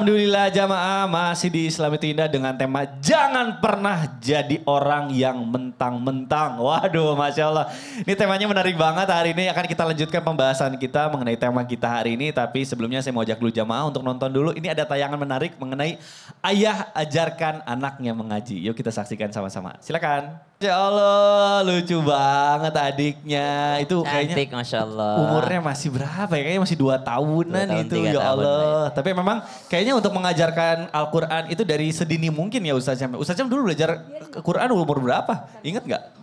Alhamdulillah jamaah masih di Islam itu Indah dengan tema jangan pernah jadi orang yang mentang-mentang. Waduh Masya Allah. Ini temanya menarik banget, hari ini akan kita lanjutkan pembahasan kita mengenai tema kita hari ini. Tapi sebelumnya saya mau ajak dulu jamaah untuk nonton dulu. Ini ada tayangan menarik mengenai ayah ajarkan anaknya mengaji. Yuk kita saksikan sama-sama. Silakan. Ya Allah lucu banget adiknya. Itu Cantik kayaknya Masya Allah. umurnya masih berapa ya? Kayaknya masih 2 tahunan 2 tahun, itu 3 ya tahun Allah. lah Tapi memang kayaknya untuk mengajarkan Al-Quran itu dari sedini mungkin ya Ustaz Syam. Ustaz Syam dulu belajar Quran umur berapa? Ingat nggak?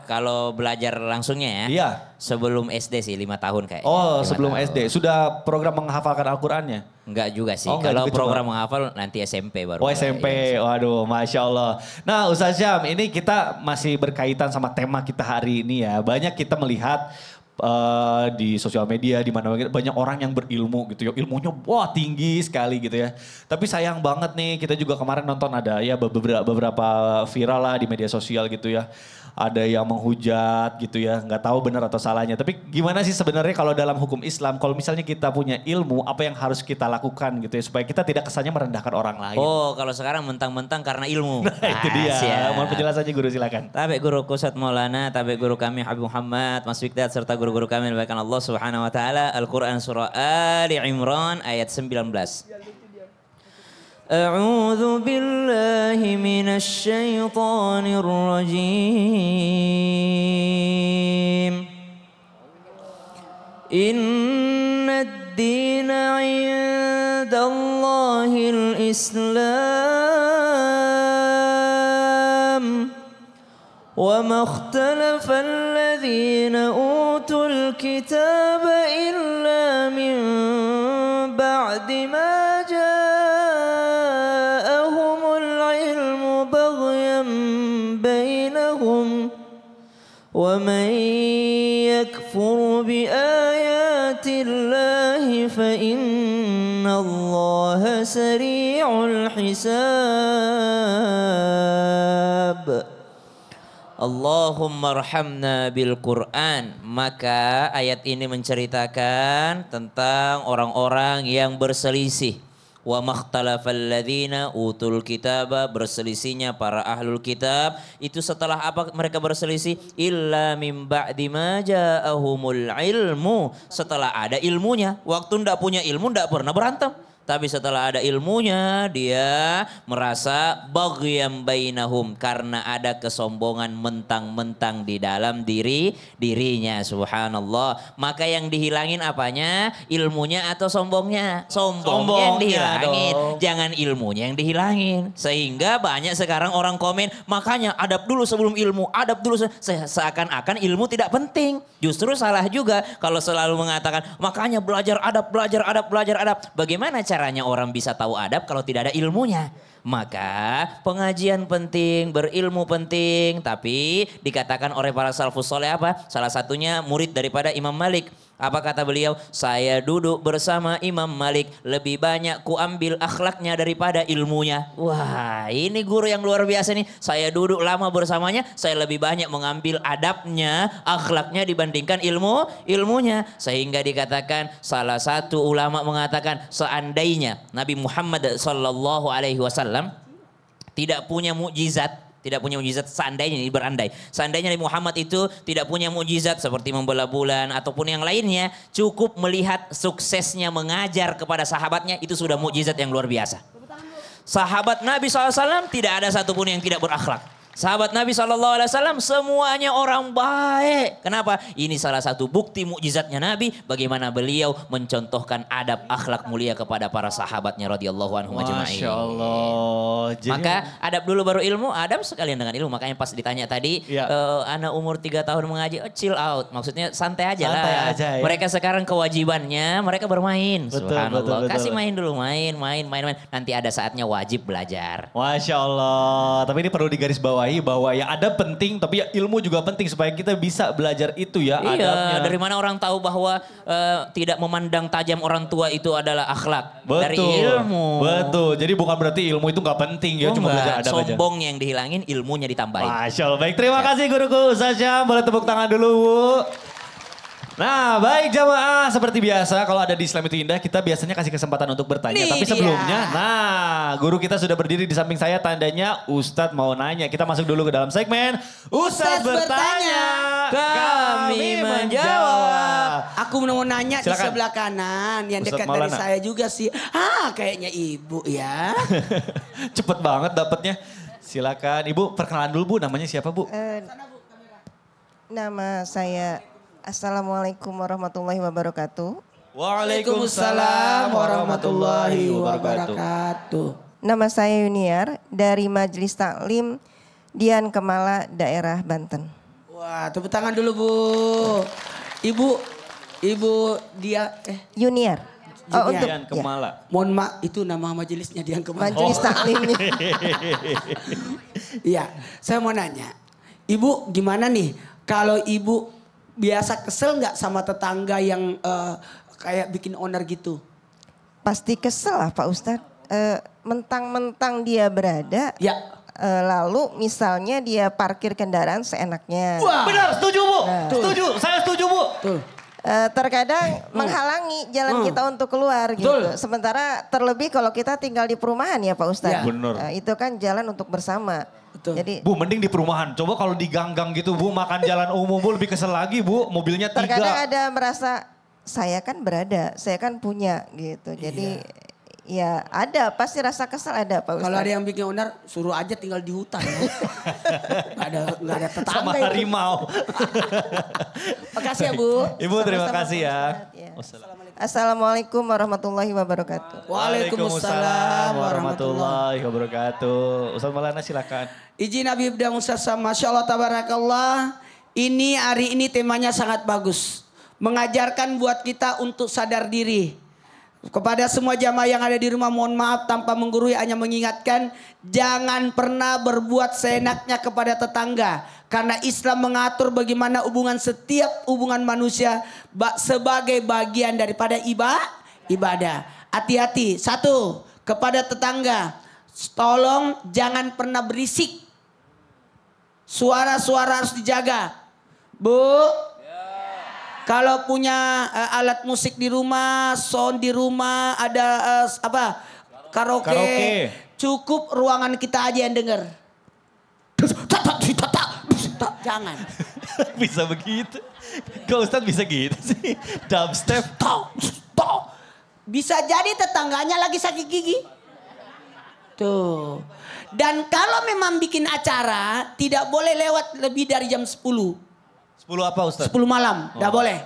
Kalau belajar langsungnya ya. Iya. Sebelum SD sih 5 tahun kayaknya. Oh 5 sebelum tahun. SD. Sudah program menghafalkan Al-Qurannya? Enggak juga sih. Oh, enggak Kalau juga coba. program menghafal nanti SMP baru. Oh mulai. SMP, Iya. waduh Masya Allah. Nah Ustaz Syam ini kita masih berkaitan sama tema kita hari ini ya. Banyak kita melihat di sosial media di mana banyak orang yang berilmu gitu ya, ilmunya wah tinggi sekali gitu ya. Tapi sayang banget nih, kita juga kemarin nonton ada ya beberapa viral lah di media sosial gitu ya. Ada yang menghujat gitu ya, nggak tahu benar atau salahnya. Tapi gimana sih sebenarnya kalau dalam hukum Islam, kalau misalnya kita punya ilmu, apa yang harus kita lakukan gitu ya, supaya kita tidak kesannya merendahkan orang lain. Oh kalau sekarang mentang-mentang karena ilmu. Nah itu dia, Siap. mohon penjelasannya guru silakan. Tabe guru Kusat Maulana, tabe guru kami Habib Muhammad, Mas Fikdat, serta guru-guru kami dibacakan Allah Subhanahu Wa Taala Al-Quran Surah Ali Imran ayat 19. A'udzu billahi minasy syaithanir rajim. Innad dina 'indallahil Islam. وما اختلف الذين أوتوا الكتاب إلا من بعد ما جاءهم العلم بغيا بينهم ومن يكفر بآيات الله فإن الله سريع الحساب. Allahumma arhamna bil Quran. Maka ayat ini menceritakan tentang orang-orang yang berselisih. Wa makhtalafal ladzina utul kitaba, berselisihnya para ahlul kitab. Itu setelah apa mereka berselisih? Illa mim ba'di ma ja'ahumul ilmu. Setelah ada ilmunya. Waktu ndak punya ilmu ndak pernah berantem. Tapi setelah ada ilmunya dia merasa baghyam bainahum karena ada kesombongan mentang-mentang di dalam dirinya, subhanallah. Maka yang dihilangin apanya? Ilmunya atau sombongnya? Sombongnya yang dihilangin, jangan ilmunya yang dihilangin. Sehingga banyak sekarang orang komen, makanya adab dulu sebelum ilmu, adab dulu seakan-akan ilmu tidak penting. Justru salah juga kalau selalu mengatakan makanya belajar adab, belajar adab, belajar adab. Bagaimana caranya orang bisa tahu adab kalau tidak ada ilmunya? Maka pengajian penting, berilmu penting. Tapi dikatakan oleh para salafus soleh apa? Salah satunya murid daripada Imam Malik. Apa kata beliau? Saya duduk bersama Imam Malik, lebih banyak kuambil akhlaknya daripada ilmunya. Wah ini guru yang luar biasa nih. Saya duduk lama bersamanya, saya lebih banyak mengambil adabnya, akhlaknya dibandingkan ilmunya. Sehingga dikatakan salah satu ulama mengatakan seandainya Nabi Muhammad SAW tidak punya mukjizat. Tidak punya mukjizat, seandainya ini berandai. Seandainya Nabi Muhammad itu tidak punya mukjizat seperti membelah bulan ataupun yang lainnya. Cukup melihat suksesnya mengajar kepada sahabatnya itu sudah mukjizat yang luar biasa. Sahabat Nabi SAW tidak ada satupun yang tidak berakhlak. Sahabat Nabi SAW semuanya orang baik. Kenapa? Ini salah satu bukti mukjizatnya Nabi. Bagaimana beliau mencontohkan adab akhlak mulia kepada para sahabatnya radhiyallahu anhum ajma'in. Masya Allah. Maka adab dulu baru ilmu, adab sekalian dengan ilmu. Makanya pas ditanya tadi, Ya. anak umur 3 tahun mengaji, chill out. Maksudnya santai aja Santai lah. aja ya. Mereka sekarang kewajibannya, mereka bermain. Betul, Subhanallah. betul. Kasih main dulu, main. Nanti ada saatnya wajib belajar. Masya Allah. Tapi ini perlu digarisbawahi bahwa ya ada penting tapi ya ilmu juga penting supaya kita bisa belajar itu ya Iya, adabnya. dari mana orang tahu bahwa tidak memandang tajam orang tua itu adalah akhlak? Betul. Dari ilmu. Betul. Jadi bukan berarti ilmu itu nggak penting ya, cuma belajar adab aja. Sombongnya yang dihilangin, ilmunya ditambahin. Masya Allah. Baik, terima kasih guruku Ustaz Syam. Boleh tepuk tangan dulu, Bu. Nah, baik jamaah, seperti biasa kalau ada di Islam itu Indah, kita biasanya kasih kesempatan untuk bertanya. Nih Tapi dia. sebelumnya, nah guru kita sudah berdiri di samping saya, tandanya Ustadz mau nanya. Kita masuk dulu ke dalam segmen Ustadz bertanya, kami menjawab. Aku mau nanya di Silakan. sebelah kanan, yang Ustadz dekat dari Maulana. saya juga sih. Kayaknya ibu ya. Cepet banget dapetnya. Silakan, Ibu perkenalan dulu Bu, namanya siapa Bu? Nama saya Assalamualaikum warahmatullahi wabarakatuh. Waalaikumsalam warahmatullahi wabarakatuh. Nama saya Yuniar dari Majelis Taklim Dian Kemala, daerah Banten. Wah, tepuk tangan dulu Bu. Ibu dia Yuniar. Oh, untuk Dian Kemala. mohon maaf itu nama majelisnya Dian Kemala. Majelis Taklimnya. Iya, saya mau nanya. Ibu gimana nih kalau ibu biasa kesel nggak sama tetangga yang kayak bikin oner gitu? Pasti kesel lah Pak Ustadz. Mentang-mentang dia berada, Ya. lalu misalnya dia parkir kendaraan seenaknya. Wah. Benar, setuju Bu. Tuh. Setuju, saya setuju Bu. Tuh. Terkadang menghalangi jalan kita untuk keluar gitu. Betul. Sementara terlebih kalau kita tinggal di perumahan ya Pak Ustadz. Ya. Bener. Itu kan jalan untuk bersama. Betul. Jadi Bu, mending di perumahan. Coba kalau di gang-gang gitu Bu, makan jalan umum Bu, lebih kesel lagi Bu. Mobilnya 3. terkadang ada merasa saya kan berada, saya kan punya gitu. Jadi ya ada pasti rasa kesal ada Pak Ustadz. Kalau ada yang bikin oner suruh aja tinggal di hutan. Nggak ada tetangga. Sama itu. harimau. Makasih ya Bu. Ibu terima Sama-sama, kasih Pak ya. Ustadz, ya. Assalamualaikum warahmatullahi wabarakatuh. Waalaikumsalam warahmatullahi. wabarakatuh. Ustaz Maulana silakan. Izin Habib dan Ustaz, Masya Allah tabarakallah. Hari ini temanya sangat bagus. Mengajarkan buat kita untuk sadar diri. Kepada semua jamaah yang ada di rumah mohon maaf tanpa menggurui, hanya mengingatkan. Jangan pernah berbuat seenaknya kepada tetangga. Karena Islam mengatur bagaimana hubungan setiap hubungan manusia sebagai bagian daripada ibadah. Hati-hati. 1, kepada tetangga. Tolong jangan pernah berisik. Suara-suara harus dijaga. Bu, kalau punya alat musik di rumah, sound di rumah, ada karaoke, cukup ruangan kita aja yang denger. Jangan. Bisa begitu. Kok Ustaz bisa gitu sih? Dubstep. Bisa jadi tetangganya lagi sakit gigi. Tuh. Dan kalau memang bikin acara, tidak boleh lewat lebih dari jam 10. 10 apa Ustaz? 10 malam, tidak boleh.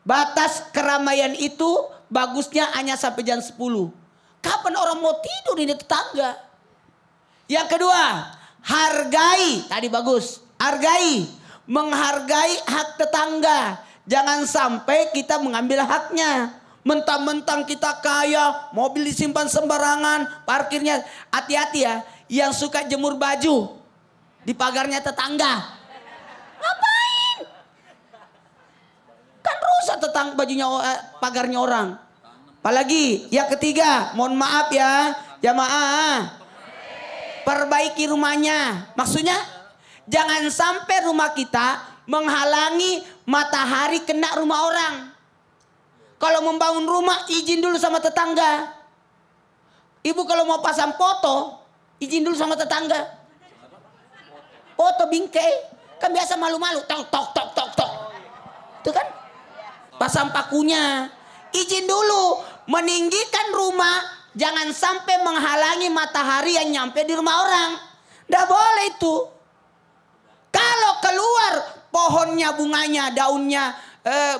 Batas keramaian itu bagusnya hanya sampai jam 10. Kapan orang mau tidur ini tetangga? Yang kedua, hargai. Tadi bagus. Hargai. Menghargai hak tetangga. Jangan sampai kita mengambil haknya. Mentang-mentang kita kaya, mobil disimpan sembarangan, parkirnya. Hati-hati ya, yang suka jemur baju di pagarnya tetangga. Ngapain? Kan rusak bajunya, pagarnya orang. Apalagi yang ketiga, mohon maaf ya jamaah. Perbaiki rumahnya. Maksudnya jangan sampai rumah kita menghalangi matahari kena rumah orang. Kalau membangun rumah izin dulu sama tetangga. Ibu kalau mau pasang foto izin dulu sama tetangga. Foto bingkai kan biasa malu-malu. Tok tok tok tok tok. Itu kan pasang pakunya. Izin dulu meninggikan rumah. Jangan sampai menghalangi matahari yang nyampe di rumah orang. Nggak boleh itu. Kalau keluar pohonnya, bunganya, daunnya,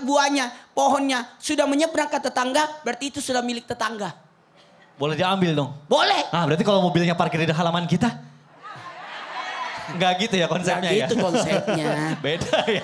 buahnya, pohonnya sudah menyeberang ke tetangga, berarti itu sudah milik tetangga. Boleh diambil dong? Boleh. Ah berarti kalau mobilnya parkir di halaman kita? Enggak gitu ya konsepnya ya? Gitu konsepnya. Beda ya.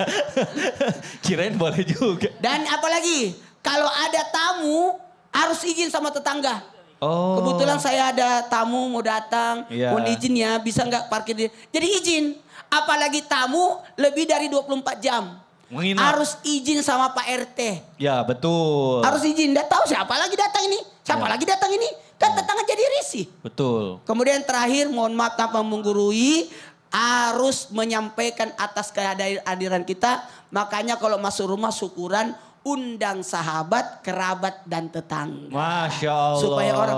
Kirain boleh juga. Dan apalagi kalau ada tamu harus izin sama tetangga. Oh. Kebetulan saya ada tamu mau datang, Iya. mohon izin ya, bisa nggak parkir di... Jadi izin. Apalagi tamu lebih dari 24 jam. Menginap. Harus izin sama Pak RT. Ya betul. Harus izin. Nggak tahu siapa lagi datang ini. Siapa Ya. lagi datang ini. Kan tetangga jadi risih. Betul. Kemudian terakhir mohon maaf tanpa menggurui. harus menyampaikan atas kehadiran kita. Makanya kalau masuk rumah syukuran, undang sahabat, kerabat dan tetangga. Masya Allah. Supaya orang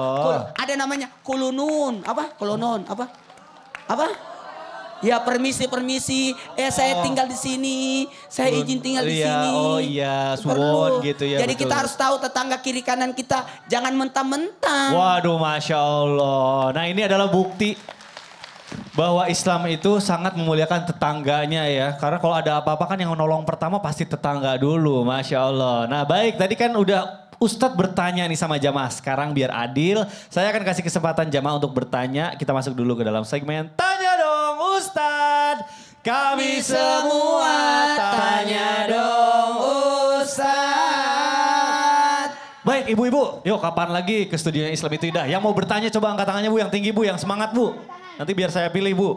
ada namanya kulunun, apa? Kulunun, apa? Apa? Ya permisi, saya tinggal di sini, saya izin tinggal di sini. Oh iya, suwon gitu ya. Jadi betul. kita harus tahu tetangga kiri kanan kita, jangan mentang-mentang. Waduh, Masya Allah. Nah ini adalah bukti bahwa Islam itu sangat memuliakan tetangganya ya. Karena kalau ada apa-apa kan yang menolong pertama pasti tetangga dulu, Masya Allah. Nah baik, tadi kan udah Ustadz bertanya nih sama jamaah. Sekarang biar adil, saya akan kasih kesempatan jamaah untuk bertanya. Kita masuk dulu ke dalam segmen Tanya Dong Ustadz. Kami semua tanya dong Ustadz. Baik ibu-ibu, yuk kapan lagi ke studionya Islam itu Indah. Yang mau bertanya coba angkat tangannya Bu, yang tinggi Bu, yang semangat Bu. Nanti biar saya pilih Bu.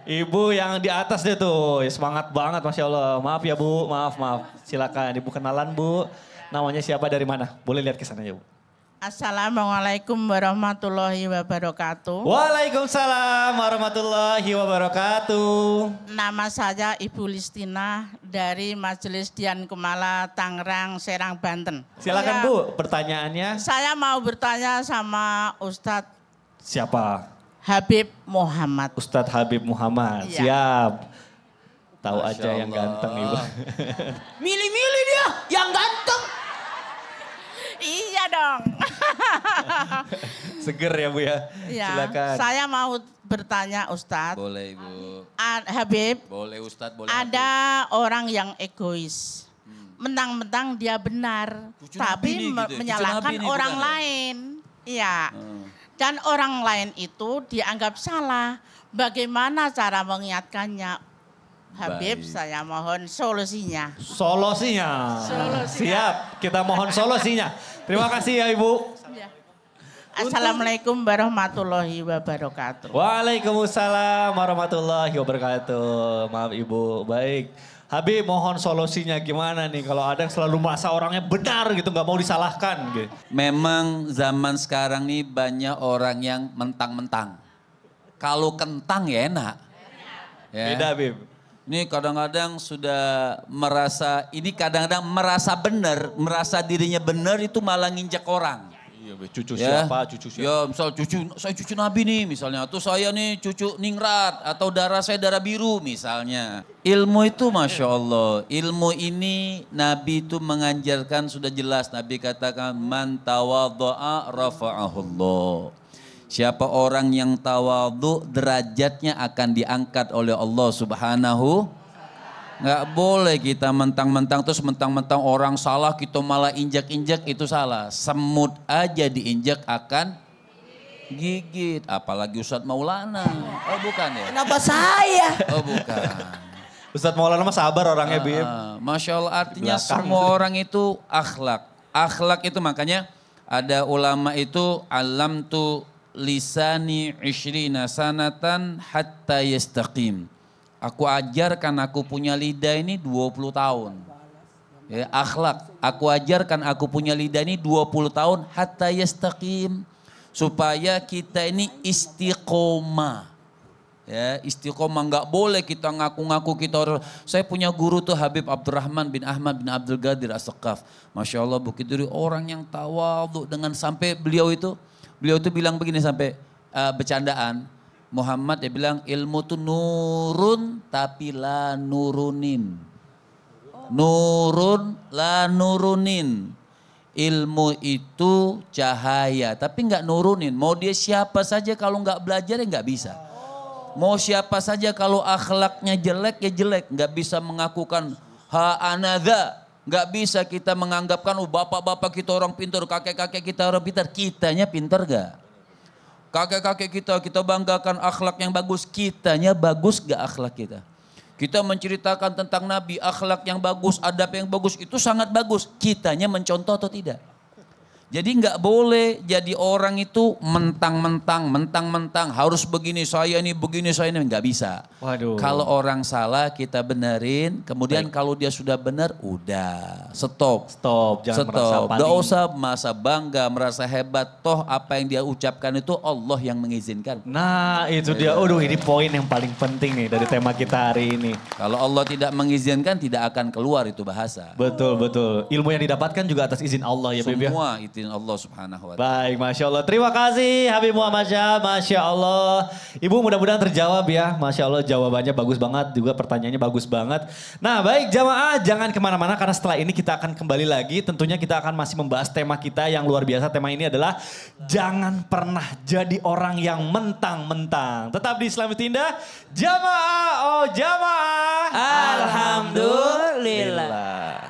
Ibu yang di atas deh tuh, semangat banget Masya Allah. Maaf ya Bu, maaf. Silakan Ibu kenalan Bu, namanya siapa dari mana? Boleh lihat ke sana ya Bu. Assalamualaikum warahmatullahi wabarakatuh. Waalaikumsalam warahmatullahi wabarakatuh. Nama saya Ibu Listina dari Majelis Dian Kumala, Tangerang, Serang, Banten. Silakan Bu, pertanyaannya. Saya mau bertanya sama Ustadz Siapa? Habib Muhammad. Ustadz Habib Muhammad, Iya. siap. Tahu Masya aja yang Allah. ganteng Ibu. Milih-milih dia yang ganteng. Iya dong. Seger ya Bu ya. Ya, Silakan. saya mau bertanya Ustadz. Boleh Ibu. Habib, Boleh Ustadz, boleh. ada orang yang egois. Mentang-mentang dia benar, Cucu tapi Nabi nih gitu ya, cucu menyalahkan Nabi nih orang bukan ya? lain. Iya. Dan orang lain itu dianggap salah. Bagaimana cara mengingatkannya? Habib, Baik. saya mohon solusinya. Solusinya. Solusinya. Siap, kita mohon solusinya. Terima kasih ya Ibu. Assalamualaikum warahmatullahi wabarakatuh. Waalaikumsalam warahmatullahi wabarakatuh. Maaf Ibu, baik. Habib mohon solusinya gimana nih kalau ada yang selalu merasa orangnya benar gitu, nggak mau disalahkan gitu. Memang zaman sekarang nih banyak orang yang mentang-mentang. Kalau kentang ya enak. Ya. Beda Habib. Ini kadang-kadang sudah merasa, ini kadang-kadang merasa benar, merasa dirinya benar itu malah nginjak orang. Iya, cucu Ya. siapa, cucu siapa. Ya misal saya cucu Nabi nih misalnya. Atau saya nih cucu Ningrat. Atau darah saya darah biru misalnya. Ilmu itu Masya Allah. Ilmu ini Nabi itu mengajarkan sudah jelas. Nabi katakan man tawadha'a rafa'ahullah. Siapa orang yang tawadhu derajatnya akan diangkat oleh Allah Subhanahu. Nggak boleh kita mentang-mentang terus mentang-mentang orang salah kita malah injak-injak itu salah. Semut aja diinjak akan gigit. Apalagi Ustadz Maulana. Oh bukan ya? Kenapa saya? Oh bukan. Ustadz Maulana mah sabar orangnya Bib. Masya Allah artinya Belakang. semua orang itu akhlak. Akhlak itu makanya ada ulama itu alam tu lisani ishrina sanatan hatta yastaqim. Aku ajarkan aku punya lidah ini 20 tahun. Ya, akhlak. Aku ajarkan aku punya lidah ini 20 tahun hatta yastaqim. Supaya kita ini istiqomah. Ya, istiqomah nggak boleh kita ngaku-ngaku kita orang. Saya punya guru tuh Habib Abdurrahman bin Ahmad bin Abdul Qadir As-Saqqaf. Masya Allah Bukit Duri orang yang tawadhu dengan sampai beliau itu bilang begini sampai bercandaan. Muhammad dia bilang ilmu tuh nurun tapi la nurunin. Nurun la nurunin. Ilmu itu cahaya tapi nggak nurunin. Mau dia siapa saja kalau nggak belajar ya nggak bisa. Mau siapa saja kalau akhlaknya jelek ya jelek. Nggak bisa mengakukan anadha. Nggak bisa kita menganggapkan bapak-bapak kita orang pintar, kakek-kakek kita orang pintar. Kitanya pintar gak? Kakek-kakek kita banggakan akhlak yang bagus. Kitanya bagus gak akhlak kita? Kita menceritakan tentang Nabi, akhlak yang bagus, adab yang bagus, itu sangat bagus. Kitanya mencontoh atau tidak? Jadi nggak boleh jadi orang itu mentang-mentang, harus begini saya ini, nggak bisa. Waduh. Kalau orang salah kita benerin, kemudian kalau dia sudah benar, udah stop. Jangan merasa paling. Nggak usah merasa bangga, merasa hebat. Toh apa yang dia ucapkan itu Allah yang mengizinkan. Nah itu dia, ini poin yang paling penting nih dari tema kita hari ini. Kalau Allah tidak mengizinkan, tidak akan keluar itu bahasa. Betul. Ilmu yang didapatkan juga atas izin Allah ya Beb ya. Semua itu Allah subhanahu wa ta'ala. Baik, Masya Allah. Terima kasih Habib Muhammad Syah, Masya Allah. Ibu mudah-mudahan terjawab ya. Masya Allah jawabannya bagus banget, juga pertanyaannya bagus banget. Nah baik jamaah, jangan kemana-mana karena setelah ini kita akan kembali lagi. Tentunya kita akan masih membahas tema kita yang luar biasa. Tema ini adalah jangan pernah jadi orang yang mentang-mentang. Tetap di Islam Indah, jamaah, jamaah. Alhamdulillah.